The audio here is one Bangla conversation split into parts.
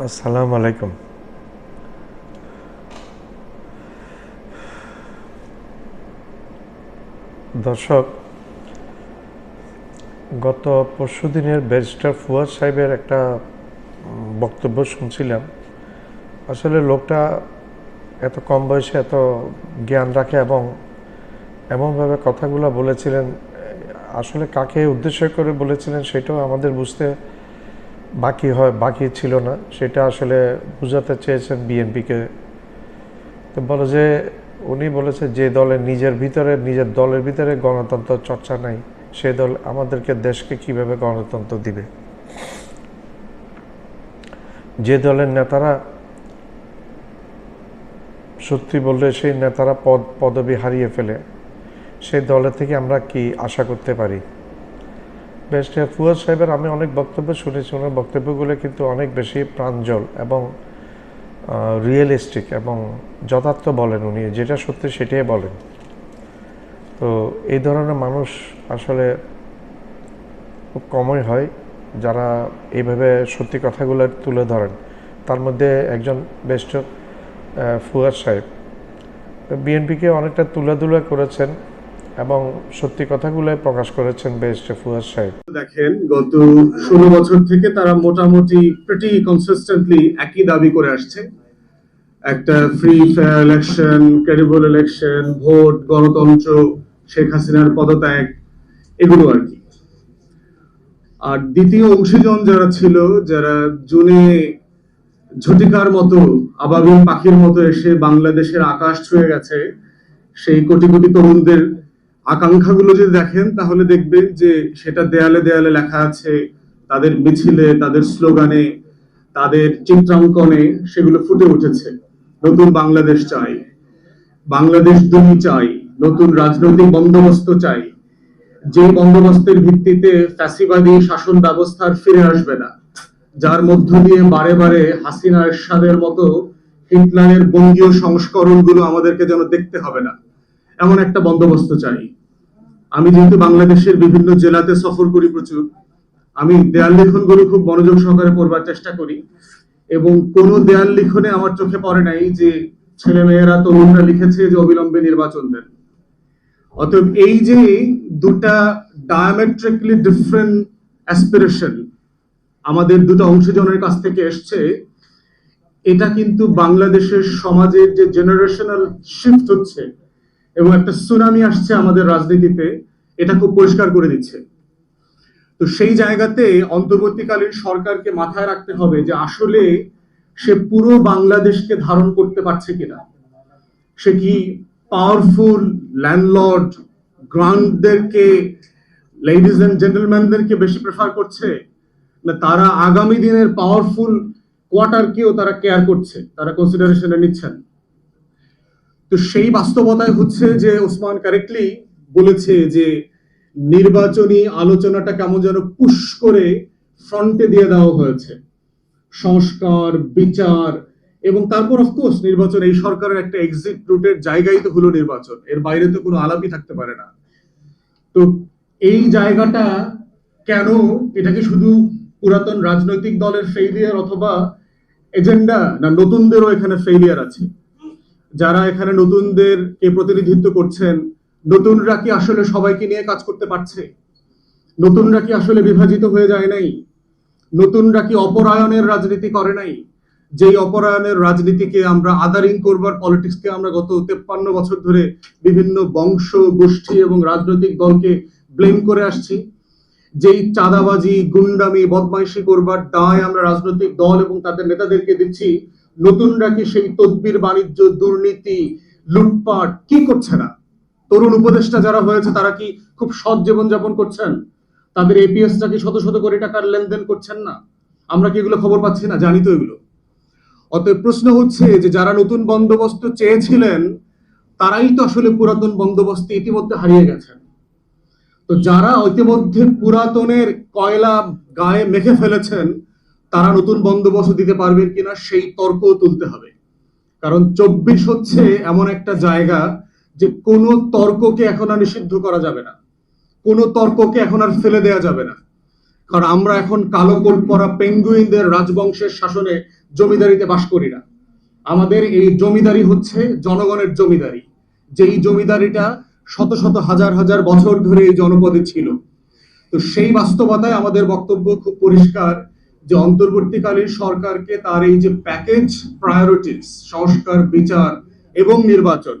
আসসালামু আলাইকুম। দর্শক, গত পরশুদিনের ব্যারিস্টার ফুয়াদ সাহেবের একটা বক্তব্য শুনছিলাম। আসলে লোকটা এত কম বয়সে এত জ্ঞান রাখে এবং এমনভাবে কথাগুলো বলেছিলেন, আসলে কাকে উদ্দেশ্য করে বলেছিলেন সেটাও আমাদের বুঝতে বাকি ছিল না। সেটা আসলে বুঝাতে চেয়েছেন বিএনপিকে। তো বলে যে উনি বলেছে যে দলের নিজের দলের ভিতরে গণতন্ত্র চর্চা নাই, সে দল আমাদেরকে দেশকে কিভাবে গণতন্ত্র দিবে। যে দলের নেতারা সত্যি বললে সেই নেতারা পদবি হারিয়ে ফেলে, সেই দলের থেকে আমরা কি আশা করতে পারি। ব্যারিস্টার ফুয়াদ সাহেবের আমি অনেক বক্তব্য শুনেছি, ওনার বক্তব্যগুলো কিন্তু অনেক বেশি প্রাঞ্জল এবং রিয়েলিস্টিক এবং যথার্থ বলেন। উনি যেটা সত্যি সেটাই বলেন। তো এই ধরনের মানুষ আসলে খুব কমই হয় যারা এইভাবে সত্যি কথাগুলো তুলে ধরেন। তার মধ্যে একজন ব্যারিস্টার ফুয়াদ সাহেব বিএনপিকে অনেকটা তুলাধুলা করেছেন এবং সত্যি কথাগুলো প্রকাশ করেছেন ব্যারিস্টার ফুয়াদ সাহেব। দেখেন, গত 16 বছর থেকে তারা মোটামুটি প্রিটি কনসিস্টেন্টলি একই দাবি করে আসছে। একটা free fair election, credible election, vote, গণতন্ত্র, শেখ হাসিনার পদত্যাগ, এগুলো আর কি। আর দ্বিতীয় অংশীজন যারা ছিল, যারা জুনে ঝটিকার মতো আবাবিল পাখির মতো এসে বাংলাদেশের আকাশ ছুঁয়ে গেছে, সেই কোটি কোটি তরুণদের আকাঙ্ক্ষাগুলো যদি দেখেন তাহলে দেখবেন যে সেটা দেয়ালে দেয়ালে লেখা আছে। তাদের মিছিলে, তাদের স্লোগানে, তাদের চিত্রাঙ্কনে সেগুলো ফুটে উঠেছে। নতুন বাংলাদেশ চাই, বাংলাদেশ দুই চাই, নতুন রাজনৈতিক বন্দোবস্ত চাই, যে বন্দোবস্তের ভিত্তিতে ফ্যাসিবাদী শাসন ব্যবস্থার ফিরে আসবে না, যার মধ্য দিয়ে বারে বারে হাসিনা এরশাদের মতো হিটলারের বঙ্গীয় সংস্করণগুলো আমাদেরকে যেন দেখতে হবে না, এমন একটা বন্দোবস্ত চাই। আমি যেহেতু বাংলাদেশের বিভিন্ন জেলাতে সফর করি প্রচুর, আমি দেয়াল লিখনগুলো খুব মনোযোগ সহকারে পড়বার চেষ্টা করি এবং কোন দেয়াল লিখনে আমার চোখে পড়ে নাই যে ছেলে মেয়েরা তরুণরা লিখেছে যে অবিলম্বে নির্বাচন দেন। অতএব এই যে দুটা ডায়ামেট্রিকলি ডিফারেন্ট অ্যাসপিরেশন আমাদের দুটো অংশজনের কাছ থেকে এসছে, এটা কিন্তু বাংলাদেশের সমাজের যে জেনারেশনাল শিফট হচ্ছে এবং একটা সুনামি আসছে আমাদের রাজনীতিতে, এটা খুব পরিষ্কার করে দিচ্ছে। তো সেই জায়গাতে অন্তর্বর্তীকালীন সরকারকে মাথায় রাখতে হবে যে আসলে সে পুরো বাংলাদেশকে ধারণ করতে পারছে কিনা। সে কি পাওয়ারফুল ল্যান্ডলর্ড গ্রান্টদেরকে, লেডিজ এন্ড জেন্টলম্যানদেরকে বেশি প্রেফার করছে, না তারা আগামী দিনের পাওয়ারফুল কোয়ার্টারকেও তারা কেয়ার করছে, তারা কনসিডারেশনে নিচ্ছেন। তো সেই বাস্তবতায় হচ্ছে যে ওসমান কারেক্টলি বলেছে যে নির্বাচনী আলোচনাটা কেমন যেন পুশ করে ফ্রন্টে দিয়ে দেওয়া হয়েছে। সংস্কার, বিচার এবং তারপর অফকোর্স নির্বাচন, এই সরকারের একটা এক্সিট রুটের জায়গায় তো হলো নির্বাচন, এর বাইরে তো কোনো আলাপই থাকতে পারে না। তো এই জায়গাটা কেন, এটা কি শুধু পুরাতন রাজনৈতিক দলের ফেইলিয়ার অথবা এজেন্ডা, না নতুনদেরও এখানে ফেইলিয়ার আছে? যারা এখানে নতুনদেরকে প্রতিনিধিত্ব করছেন, নতুনরা কি আসলে সবাইকে নিয়ে কাজ করতে পারছে? নতুনরা কি আসলে বিভাজিত হয়ে যায় নাই? নতুনরা কি অপরায়ণের রাজনীতি করে নাই? যেই অপরায়ণের রাজনীতিকে আমরা আদারিং করবার পলিটিক্সকে আমরা গত 53 বছর ধরে বিভিন্ন বংশ, গোষ্ঠী এবং রাজনৈতিক দলকে ব্লেম করে আসছি, যেই চাঁদাবাজি, গুন্ডামি, বদমাইশি করবার দায় আমরা রাজনৈতিক দল এবং তাদের নেতাদেরকে দিচ্ছি, নতুনরা কি সেই তদবির বাণিজ্য, দুর্নীতি, লুটপাট কি করছে না? তরুণ উপদেষ্টা যারা হয়েছে তারা কি খুব সৎ জীবনযাপন করছেন? তাদের এপিএসটা কি শত শত কোটি টাকার লেনদেন করছেন না? আমরা কি এগুলো খবর পাচ্ছি না? জানি তো এগুলো। অতএব প্রশ্ন হচ্ছে যে যারা নতুন বন্দোবস্ত চেয়েছিলেন তারাই তো আসলে পুরাতন বন্দোবস্ত ইতিমধ্যে হারিয়ে গেছেন। তো যারা ইতিমধ্যে পুরাতনের কয়লা গায়ে মেখে ফেলেছেন তারা নতুন বন্দোবস্ত দিতে পারবেন কিনা সেই তর্ক তুলতে হবে। কারণ 24 হচ্ছে এমন একটা জায়গা যে কোনো তর্ককে এখন আর নিষিদ্ধ করা যাবে না, কোনো তর্ককে এখন আর ফেলে দেওয়া যাবে না। কারণ আমরা এখন কালো কোট পরা পেঙ্গুইনদের রাজবংশের শাসনে জমিদারিতে বাস করি না। আমাদের এই জমিদারি হচ্ছে জনগণের জমিদারি, যেই জমিদারিটা শত শত হাজার হাজার বছর ধরে এই জনপদে ছিল। তো সেই বাস্তবতায় আমাদের বক্তব্য খুব পরিষ্কার যে অন্তর্বর্তীকালীন সরকারকে তার এই যে প্যাকেজ প্রায়োরিটিস, সংস্কার, বিচার এবং নির্বাচন,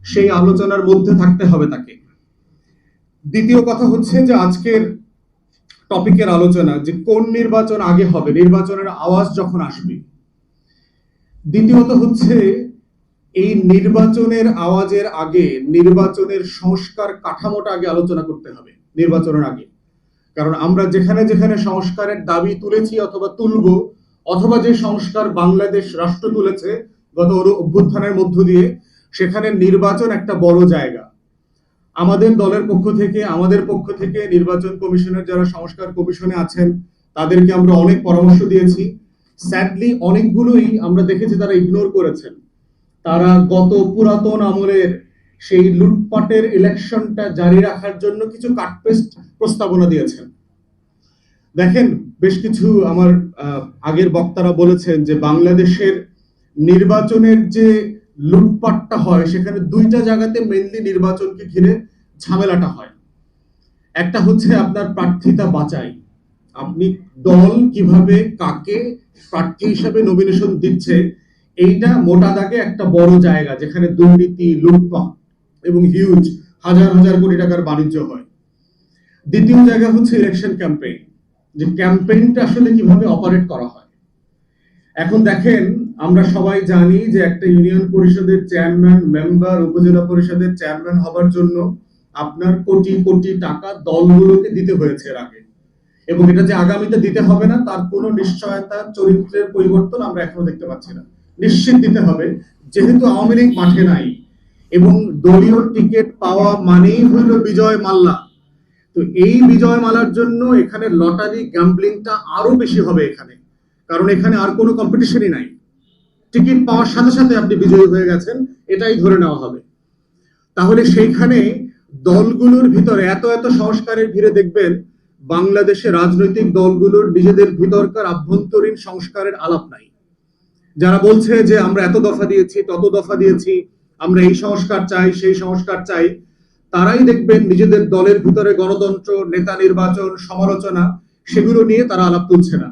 সেই আলোচনার মধ্যে থাকতে হবে তাকে। দ্বিতীয় কথা হচ্ছে যে আজকের টপিকের আলোচনা যে কোন নির্বাচন আগে হবে, নির্বাচনের আওয়াজ যখন আসবে। দ্বিতীয়ত হচ্ছে এই নির্বাচনের আওয়াজের আগে নির্বাচনের সংস্কার কাঠামোটা আগে আলোচনা করতে হবে নির্বাচনের আগে। কারণ আমরা যেখানে যেখানে সংস্কারের দাবি তুলেছি অথবা তুলব, অথবা যে সংস্কার বাংলাদেশ রাষ্ট্র তুলেছে গত অভ্যুত্থানের মধ্য দিয়ে, সেখানে নির্বাচন একটা বড় জায়গা। আমাদের দলের পক্ষ থেকে, আমাদের পক্ষ থেকে নির্বাচন কমিশনের যারা সংস্কার কমিশনে আছেন তাদেরকে আমরা অনেক পরামর্শ দিয়েছি। স্যাডলি অনেকগুলোই আমরা দেখেছি তারা ইগনোর করেছেন। তারা গত পুরাতন আমলের সেই লুটপাটের ইলেকশনটা জারি রাখার জন্য কিছু কাটপেস্ট প্রস্তাবনা দিয়েছেন। দেখেন, বেশ কিছু আমার আগের বক্তারা বলেছেন যে বাংলাদেশের নির্বাচনের যে লুটপাটটা হয় সেখানে দুইটা জায়গাতে মেইনলি নির্বাচনকে ঘিরে ঝামেলাটা হয়। একটা হচ্ছে আপনার প্রার্থিতা বাছাই, আপনি দল কিভাবে কাকে প্রার্থী হিসাবে নমিনেশন দিচ্ছে, এইটা মোটা দাগে একটা বড় জায়গা যেখানে দুর্নীতি, লুটপাট এবং হিউজ হাজার হাজার কোটি টাকার বাণিজ্য হয়। দ্বিতীয় জায়গা হচ্ছে ইলেকশন ক্যাম্পেইন, যে ক্যাম্পেইনটা আসলে কিভাবে অপারেট করা হয়। এখন দেখেন, আমরা সবাই জানি যে একটা ইউনিয়ন পরিষদের চেয়ারম্যান, মেম্বার, উপজেলা পরিষদের চেয়ারম্যান হবার জন্য আপনার কোটি কোটি টাকা দলগুলোকে দিতে হয়েছে এর আগে, এবং এটা যে আগামীতে দিতে হবে না তার কোনো নিশ্চয়তা, চরিত্রের পরিবর্তন আমরা এখনো দেখতে পাচ্ছি না। নিশ্চিত দিতে হবে, যেহেতু আওয়ামী লীগ মাঠে নাই এবং দলীয় টিকিট পাওয়া মানেই হলো বিজয় মাল্লা। তো এই বিজয় মালার জন্য এখানে লটারি গ্যাম্বলিংটা আরো বেশি হবে এখানে, কারণ এখানে আর কোনো কম্পিটিশনই নাই। টিকিট পাওয়ার সাথে সাথে আপনি বিজয়ী হয়ে গেছেন, এটাই ধরে নেওয়া হবে। তাহলে সেইখানে দলগুলোর ভিতরে এত এত সংস্কারের ভিড়ে দেখবেন বাংলাদেশে রাজনৈতিক দলগুলোর নিজেদের ভিতরকার আভ্যন্তরীণ সংস্কারের আলাপ নাই। যারা বলছে যে আমরা এত দফা দিয়েছি, তত দফা দিয়েছি, আমরা এই সংস্কার চাই, সেই সংস্কার চাই, তারাই দেখবেন নিজেদের দলের ভিতরে গণতন্ত্র, নেতা নির্বাচন, সমালোচনা, সেগুলো নিয়ে তারা আলাপ তুলছে না।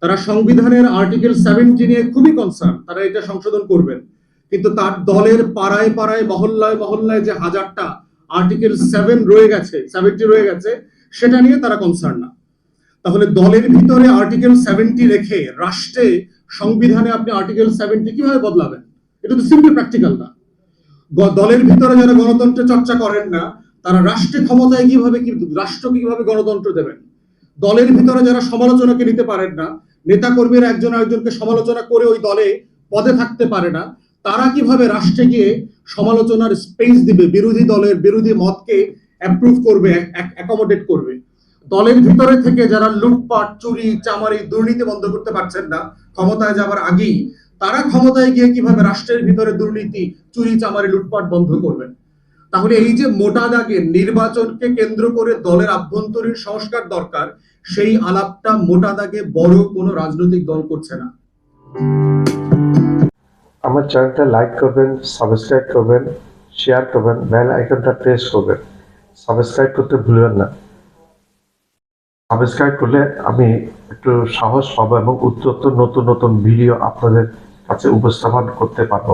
তারা সংবিধানের আর্টিকেল 70 নিয়ে খুবই কনসার্ন, তারা এটা সংশোধন করবেন, কিন্তু তার দলের পাড়ায় পাড়ায়, মহল্লায় মহল্লায় যে হাজারটা আর্টিকেল 70 রয়ে গেছে সেটা নিয়ে তারা কনসার্ন না। তাহলে দলের ভিতরে আর্টিকেল 70 রেখে রাষ্ট্রে, সংবিধানে আপনি আর্টিকেল 70 কিভাবে বদলাবেন? এটা তো সিম্পল প্র্যাকটিক্যাল না। দলের ভিতরে যারা গণতন্ত্র চর্চা করেন না তারা রাষ্ট্রের ক্ষমতায় কিভাবে, রাষ্ট্রকে কিভাবে গণতন্ত্র দেবেন? দলের ভিতরে যারা সমালোচনাকে নিতে পারেন না, নেতা কর্মীরা একজন আরেকজনকে সমালোচনা করে ওই দলে পদে থাকতে পারে না, তারা কিভাবে রাষ্ট্রে গিয়ে সমালোচনার স্পেস দিবে, বিরোধী দলের বিরোধী মতকে অ্যাপ্রুভ করবে, অ্যাকোমোডেট করবে? দলের ভিতরে থেকে যারা লুটপাট, চুরি, চামারি, দুর্নীতি বন্ধ করতে পারছেন না ক্ষমতায় যাবার আগেই, তারা ক্ষমতায় গিয়ে কিভাবে রাষ্ট্রের ভিতরে দুর্নীতি, চুরি, চামারি, লুটপাট বন্ধ করবেন? তাহলে এই যে মোটা দাগে নির্বাচনকে কেন্দ্র করে দলের আভ্যন্তরীণ সংস্কার দরকার, সেই আলাপটা মোটা দাগে বড় কোনো রাজনৈতিক দল করছে না। আমার চ্যানেলটা লাইক করবেন, সাবস্ক্রাইব করবেন, শেয়ার করবেন, বেল আইকনটা প্রেস করবেন। সাবস্ক্রাইব করতে ভুলবেন না। সাবস্ক্রাইব করলে আমি একটু সাহস পাবো এবং উত্তর নতুন নতুন ভিডিও আপনাদের কাছে উপস্থাপন করতে পারবো।